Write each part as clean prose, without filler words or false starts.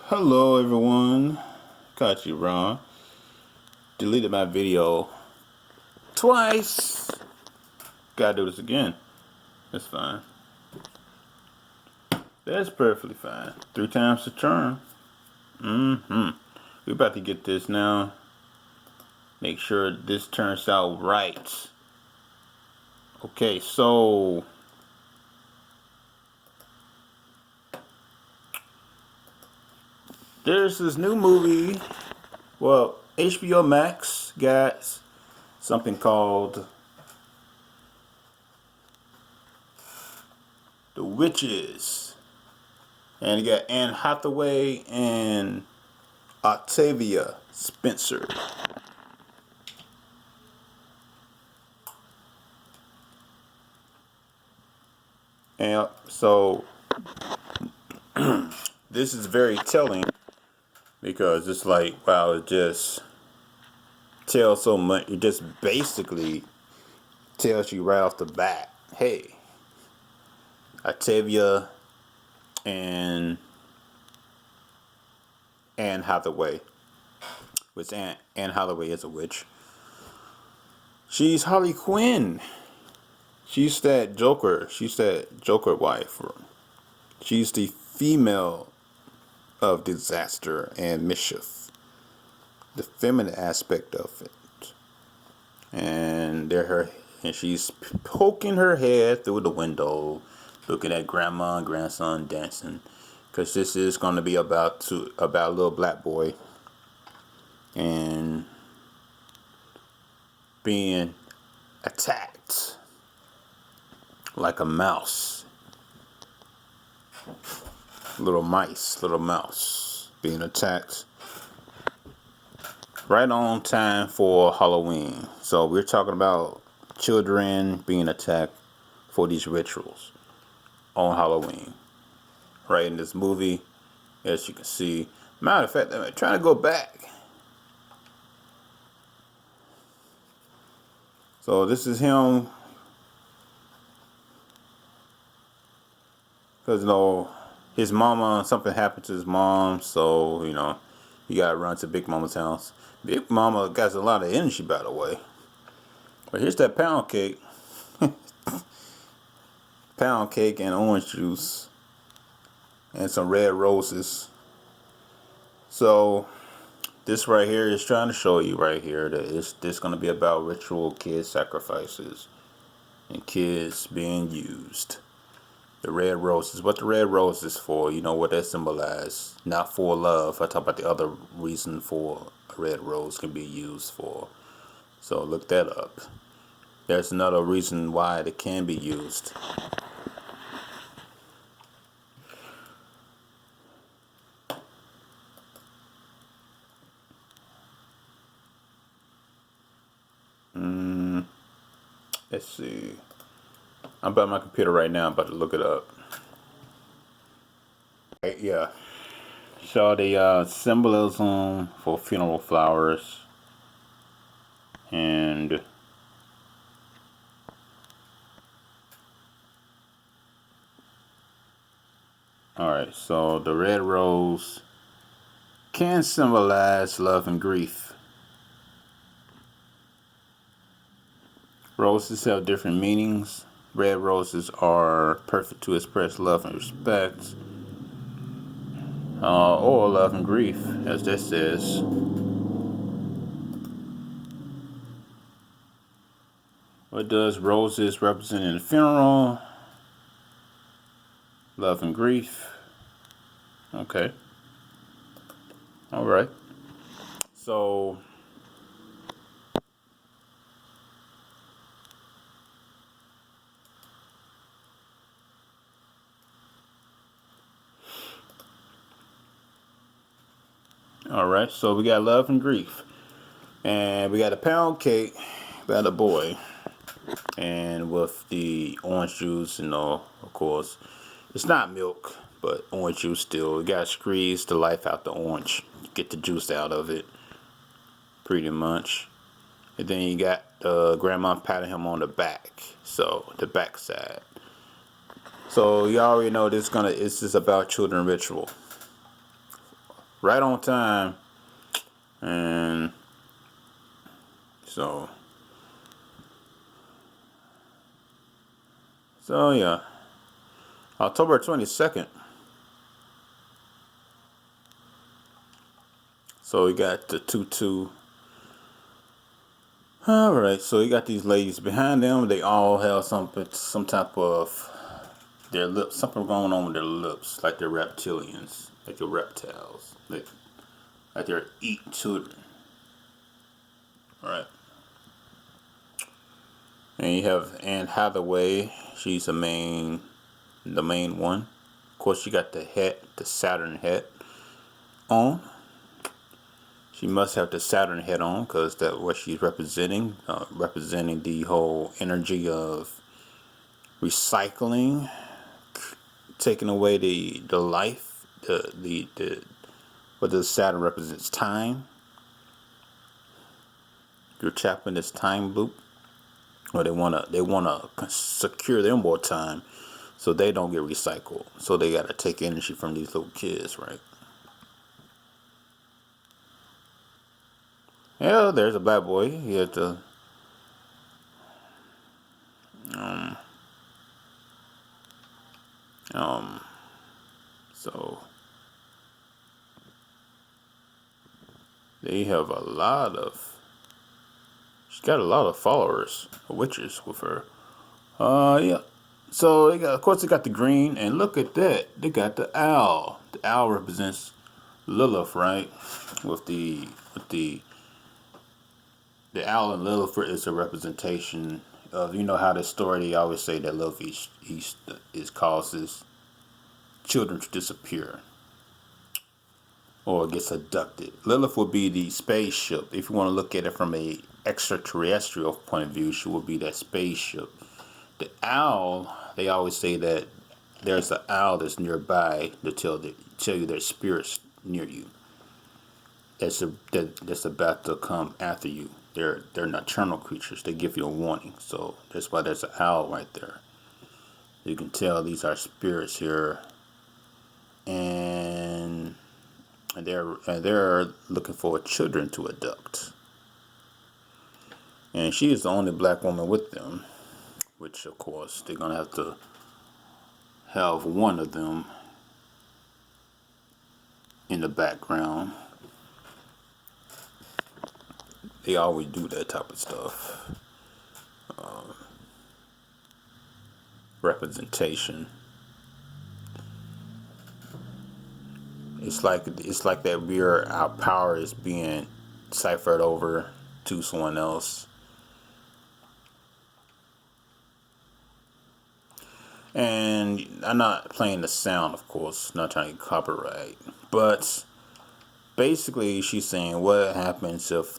Hello everyone, got you wrong. Deleted my video twice. Gotta do this again. That's fine. That's perfectly fine. 3 times the charm. We're about to get this now. Make sure this turns out right. Okay, so there's this new movie. Well, HBO Max got something called The Witches. And you got Anne Hathaway and Octavia Spencer. And so this is very telling because it's like, wow, it just tells so much. It just basically tells you right off the bat, hey, Octavia and Anne Hathaway, which Anne Hathaway is a witch. She's Harley Quinn. She's that Joker. She's that Joker wife. She's the female of disaster and mischief. The feminine aspect of it. And she's poking her head through the window, looking at grandma and grandson dancing. Because this is going to be about a little black boy and being attacked like a mouse. Little mouse being attacked right on time for Halloween. So we're talking about children being attacked for these rituals on Halloween. Right in this movie, as you can see. Matter of fact, I'm trying to go back. So this is him. Because, his mama, something happened to his mom. So, he got to run to Big Mama's house. Big Mama got a lot of energy, by the way. But here's that pound cake. Pound cake and orange juice. And some red roses. So, this right here is trying to show you right here that this going to be about ritual kid sacrifices. And kids being used. The red roses. What the red rose is for, what that symbolizes. Not for love. I talk about the other reason for a red rose can be used for. So look that up. There's another reason why it can be used. Let's see. I'm by my computer right now. I'm about to look it up. Yeah. So the symbolism for funeral flowers. And alright, so the red rose can symbolize love and grief. Roses have different meanings. Red roses are perfect to express love and respect, or love and grief, as this says. What does roses represent in a funeral? Love and grief. Okay. All right. So alright, so we got love and grief. And we got a pound cake by the boy. And with the orange juice, of course. It's not milk, but orange juice still. You gotta squeeze the life out the orange. Get the juice out of it. Pretty much. And then you got grandma patting him on the back. So, the back side. So, you already know this is about children ritual. right on time. And so, yeah, October 22nd. So we got the 2-2. All right, so you got these ladies behind them. They all have some type of their lips, something going on with their lips, like they're reptilians, like they're reptiles, like they're eating children. All right, and you have Anne Hathaway. She's the main one. Of course, she got the head, the Saturn head on. She must have the Saturn head on because that's what she's representing, representing the whole energy of recycling, taking away the life, the what the Saturn represents time. You're tapping this time loop, or they wanna secure their more time, so they don't get recycled. So they gotta take energy from these little kids, right? Yeah, there's a black boy. He had to. Um, um, so they have a lot of. She's got a lot of followers, witches with her. Yeah. So of course, they got the green, and look at that. They got the owl. The owl represents Lilith, right? With the owl and Lilith is a representation of, how the story, they always say that Lilith is causes children to disappear or gets abducted. Lilith would be the spaceship. If you want to look at it from a extraterrestrial point of view, she will be that spaceship. The owl, they always say that there's an owl that's nearby to tell you there's spirits near you. That's about to come after you. They're nocturnal creatures. They give you a warning. So that's why there's an owl right there. You can tell these are spirits here, and they're looking for children to abduct. And she is the only black woman with them, which of course they're gonna have to have one of them in the background. They always do that type of stuff. Representation. It's like that our power is being ciphered over to someone else. And I'm not playing the sound, of course, not trying to get copyright. But basically, she's saying, what happens if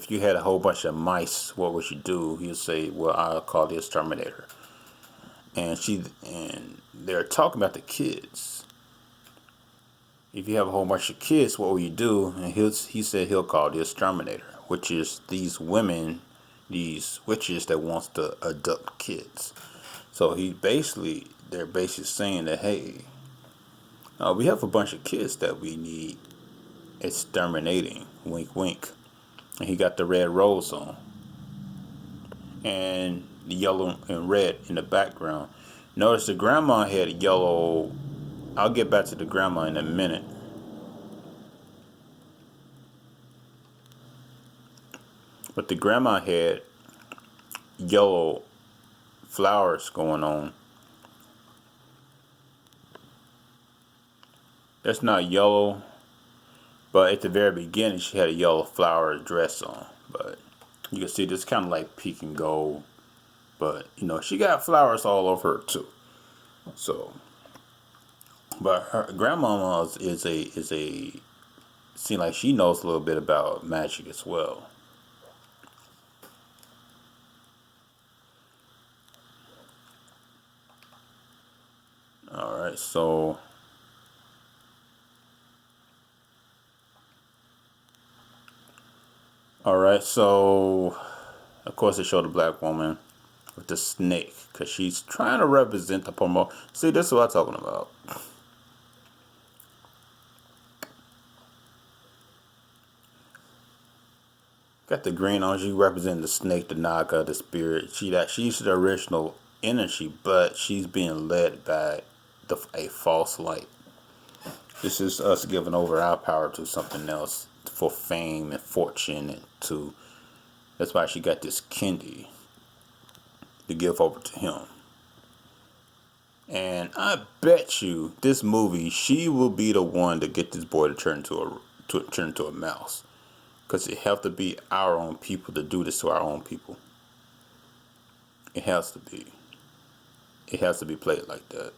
you had a whole bunch of mice, what would you do? He'll say, well, I'll call the exterminator. And they're talking about the kids. If you have a whole bunch of kids, what will you do? And he said he'll call the exterminator, which is these women, these witches that wants to abduct kids. So they're basically saying that, hey, we have a bunch of kids that we need exterminating. Wink, wink. And he got the red rose on, and the yellow and red in the background. Notice the grandma had yellow. I'll get back to the grandma in a minute. But the grandma had yellow flowers going on. That's not yellow, but at the very beginning she had a yellow flower dress on. But you can see this kind of like pink and gold. But she got flowers all over her too. So, but her grandmama is a seem like she knows a little bit about magic as well. All right, so of course they show the black woman with the snake because she's trying to represent the promo. See, this is what I'm talking about. got the green on. She representing the snake, the naga, the spirit. She's the original energy, but she's being led by a false light. This is us giving over our power to something else for fame and fortune, and to. That's why she got this Kendi to give over to him. And I bet you this movie, she will be the one to get this boy to turn into a mouse. Because it have to be our own people to do this to our own people. It has to be. It has to be played like that.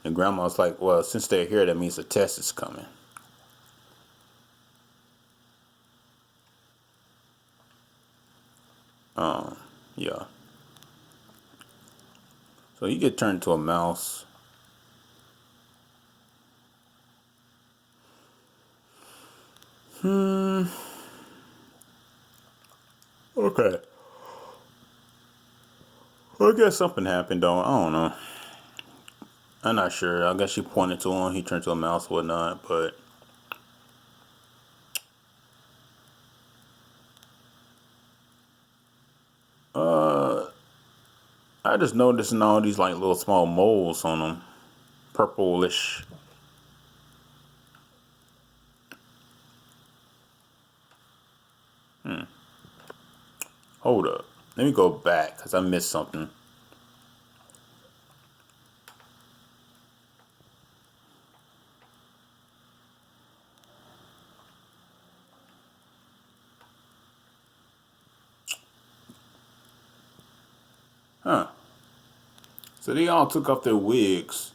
And grandma's like, well, since they're here, that means the test is coming. Yeah. So you get turned into a mouse. Okay. Well, I guess something happened though. I don't know. I'm not sure. I guess she pointed to him. He turned to a mouse, whatnot. But I just noticing all these like little small moles on them, purplish. Hold up. Let me go back because I missed something. Huh. So they all took off their wigs.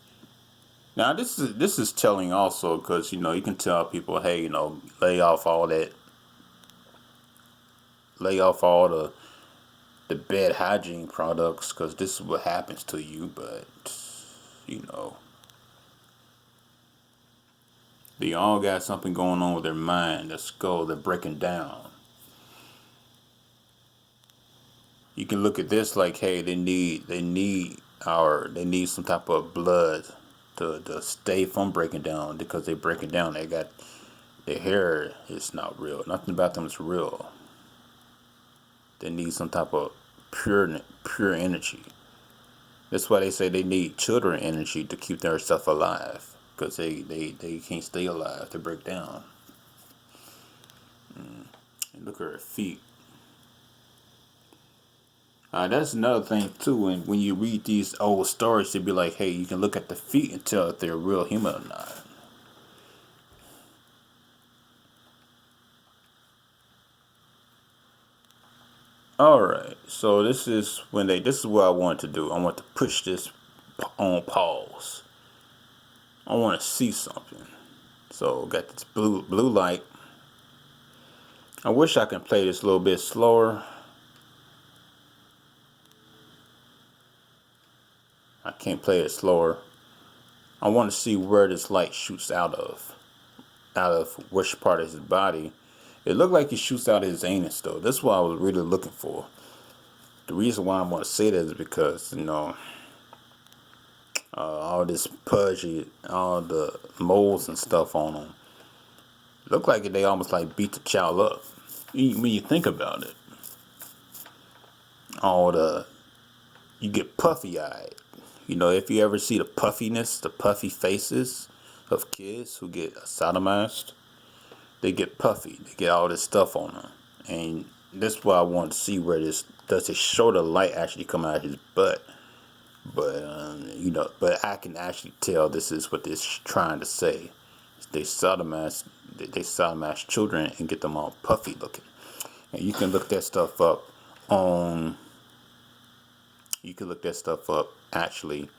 Now this is telling also because you can tell people, hey, lay off all the bad hygiene products because this is what happens to you. But you know they all got something going on with their mind, their skull. They're breaking down. You can look at this like, hey, they need some type of blood to stay from breaking down because they breaking down. They got their hair is not real. Nothing about them is real. They need some type of pure energy. That's why they say they need children energy to keep their stuff alive because they can't stay alive to break down. And look at her feet. That's another thing too. And when you read these old stories, they'd be like, "Hey, you can look at the feet and tell if they're real human or not." All right. So this is what I want to do. I want to push this on pause. I want to see something. So got this blue light. I wish I could play this a little bit slower. I can't play it slower. I want to see where this light shoots out of which part of his body. It looked like he shoots out of his anus though. That's what I was really looking for. The reason why I want to say that is because all this pudgy, all the moles and stuff on them look like they almost like beat the child up. When you think about it, all the you get puffy eyed. If you ever see the puffiness, the puffy faces of kids who get sodomized, they get puffy. They get all this stuff on them. And that's why I want to see where this does it show the light actually come out of his butt. But I can actually tell this is what this trying to say. They sodomize children and get them all puffy looking. And you can look that stuff up on. You can look that stuff up actually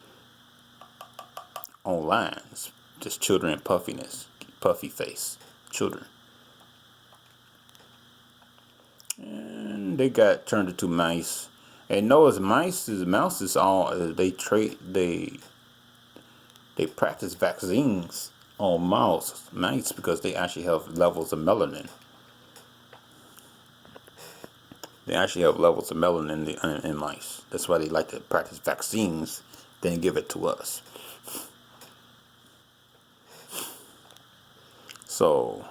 online. It's just children and puffiness, puffy face, children. And they got turned into mice. And Noah's mouse is all they practice vaccines on mice because they actually have levels of melanin. They actually have levels of melanin in mice. That's why they like to practice vaccines, then give it to us. So,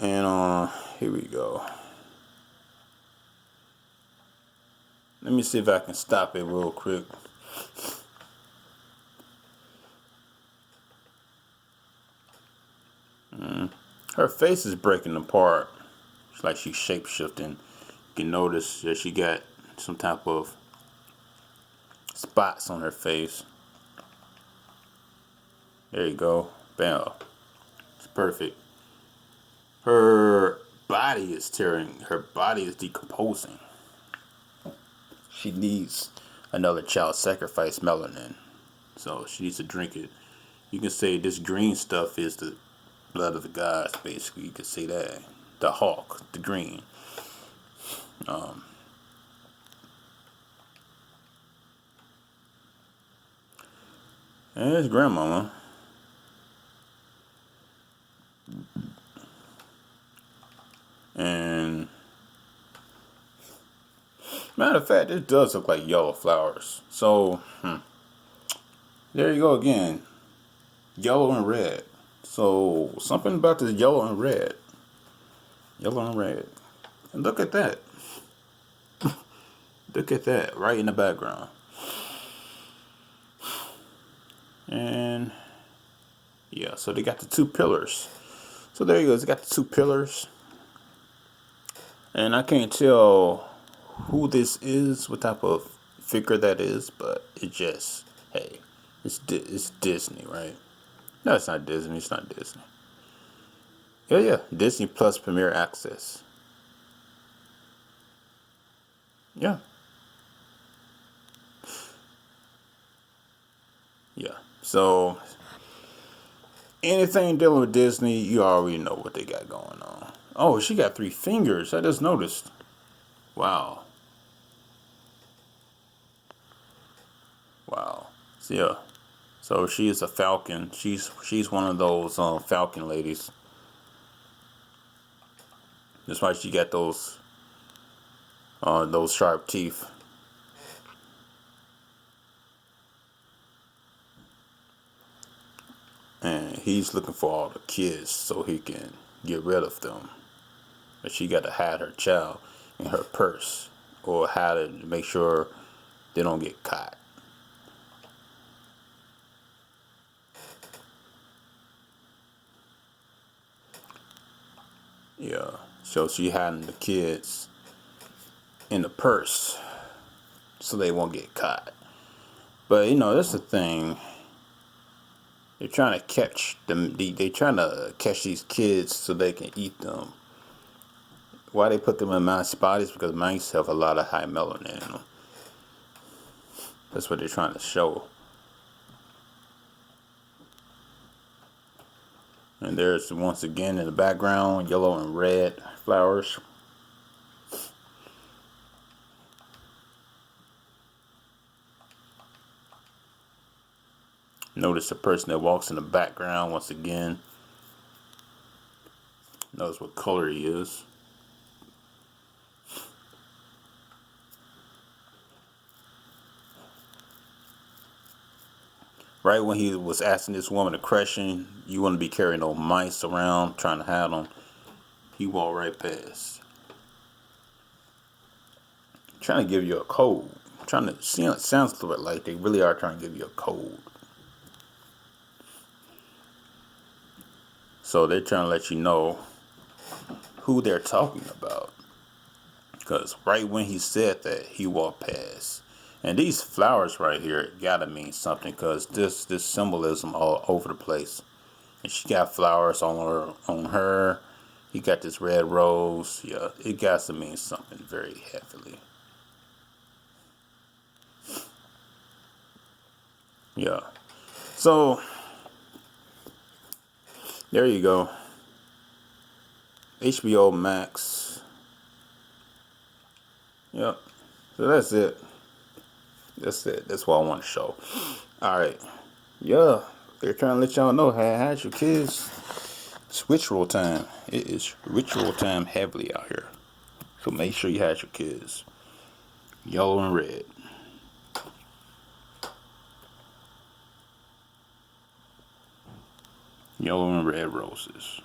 and here we go. Let me see if I can stop it real quick. Her face is breaking apart. It's like she's shape shifting. You can notice that she got some type of spots on her face. There you go. Bam. It's perfect. Her body is tearing. Her body is decomposing. She needs another child sacrifice melanin. So she needs to drink it. You can say this green stuff is the blood of the gods, basically. You could say that. The hawk, the green. And it's grandmama. And matter of fact, this does look like yellow flowers. So, there you go again. Yellow and red. So, something about this yellow and red. Yellow and red. And look at that. Look at that, right in the background. And, yeah, so they got the two pillars. So there you go, they got the two pillars. And I can't tell who this is, what type of figure that is, but it just, hey, it's Disney, right? No, it's not Disney. It's not Disney. Yeah. Disney Plus Premier Access. Yeah. Yeah. So, anything dealing with Disney, you already know what they got going on. Oh, she got 3 fingers. I just noticed. Wow. Wow. So, yeah. So she is a falcon. She's one of those falcon ladies. That's why she got those sharp teeth. And he's looking for all the kids so he can get rid of them. But she got to hide her child in her purse or hide it to make sure they don't get caught. Yeah. So she hiding the kids in the purse so they won't get caught. But that's the thing. They're trying to catch them. They're trying to catch these kids so they can eat them. Why they put them in mice bodies? Because mice have a lot of high melanin in them. That's what they're trying to show. And there's once again in the background yellow and red flowers. Notice the person that walks in the background once again. Knows what color he is. Right when he was asking this woman a question, you wouldn't be carrying no mice around trying to hide them. He walked right past. Trying to give you a code. Trying to see, it sounds a little bit like they really are trying to give you a code. So they're trying to let you know who they're talking about. Because right when he said that, he walked past. And these flowers right here gotta mean something because this symbolism all over the place. And she got flowers on her. He got this red rose. Yeah, it got to mean something very heavily. Yeah. So there you go. HBO Max. Yep. So that's it. That's it. That's what I want to show. All right. Yeah. They're trying to let y'all know, hey, how's your kids? It's ritual time. It is ritual time heavily out here. So make sure you have your kids. Yellow and red. Yellow and red roses.